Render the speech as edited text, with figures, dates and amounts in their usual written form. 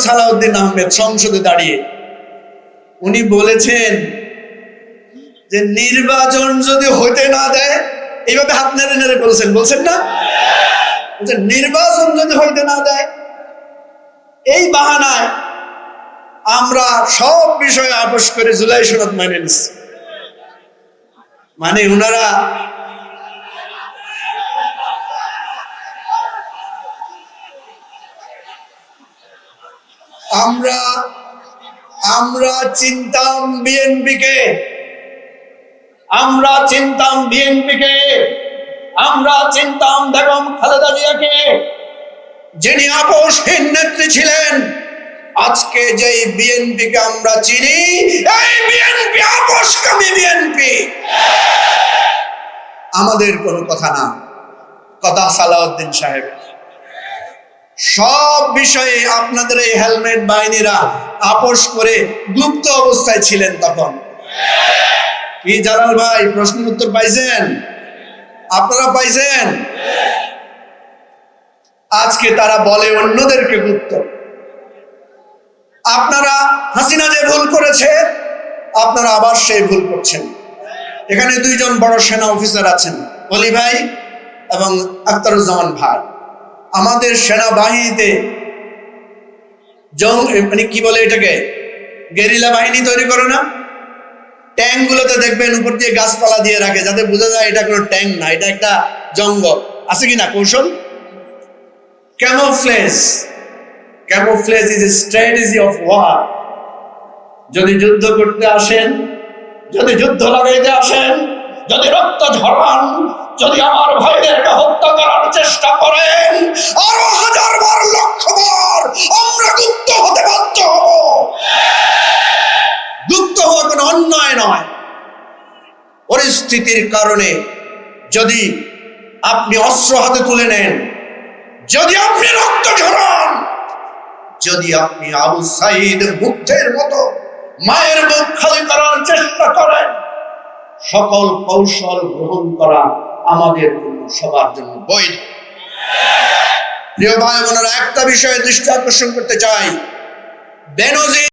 সালাউদ্দিন আহমেদ সংসদে দাঁড়িয়ে উনি বলেছেন যে নির্বাচন যদি হইতে না দেয়, এইভাবে হাত নেড়ে নেড়ে বলছেন না, নির্বাচন যদি হইতে না দেয়, এই বাহানায় আমরা সব বিষয়ে আপোষ করে জুলাই সনদ মেনে নিচ্ছি। মানে ওনারা আমরা চিনতাম বিএনপিকে, আমরা চিনতাম বেগম খালেদা জিয়াকে, যিনি আপোষহীন নেত্রী ছিলেন। আজকে যেই বিএনপিকে আমরা চিনি, এই বিএনপি আপোষকামী বিএনপি। আমাদের কোনো কথা না, কথা সালাউদ্দিন সাহেব। সব বিষয়ে আপনাদের এই হেলমেট বাহিনীরা আপোষ করে গুপ্ত অবস্থায় ছিলেন তখন। কি জালাল ভাই, প্রশ্নের উত্তর পাইছেন? আপনারা পাইছেন? আজকে তারা বলে অন্যদেরকে গুপ্ত। আপনারা হাসিনা যে ভুল করেছে, আপনারা আবার সেই ভুল করছেন। এখানে দুইজন বড় সেনা অফিসার আছেন, অলি ভাই এবং আখতারুজ্জামান ভাই। আমাদের সেনাবাহিনীতে মানে কি বলে এটাকে, গেরিলা বাহিনী তৈরি করে না? ট্যাঙ্ক গুলোতে দেখবেন উপর দিয়ে গাছপালা দিয়ে রাখে, যাতে বোঝা যায় এটা কোনো ট্যাঙ্ক না, এটা একটা জঙ্গল। আছে কি না কৌশল? Camouflage is a strategy of war. যদি যুদ্ধ করতে আসেন, যদি যুদ্ধ লাগাইতে আসেন, যদি রক্ত ঝরান, যদি আমার ভাইদেরকে হত্যা করার চেষ্টা করেন, আরো হাজার বার লক্ষ বার আমরা গুপ্ত হতে বাধ্য হব। গুপ্ত হওয়া কোনো অন্যায় নয়। পরিস্থিতির কারণে যদি আপনি অস্ত্র হাতে তুলে নেন, যদি আপনি রক্ত ঝরান, যদি আপনি আবু সাঈদ মুগ্ধের মতো মায়ের বুক খালি করার চেষ্টা করেন, সকল কৌশল গ্রহণ করা আমাদের সবার জন্য বৈধ। প্রিয় ভাই বোনেরা, একটা বিষয়ে দৃষ্টি আকর্ষণ করতে চাই। বেনজির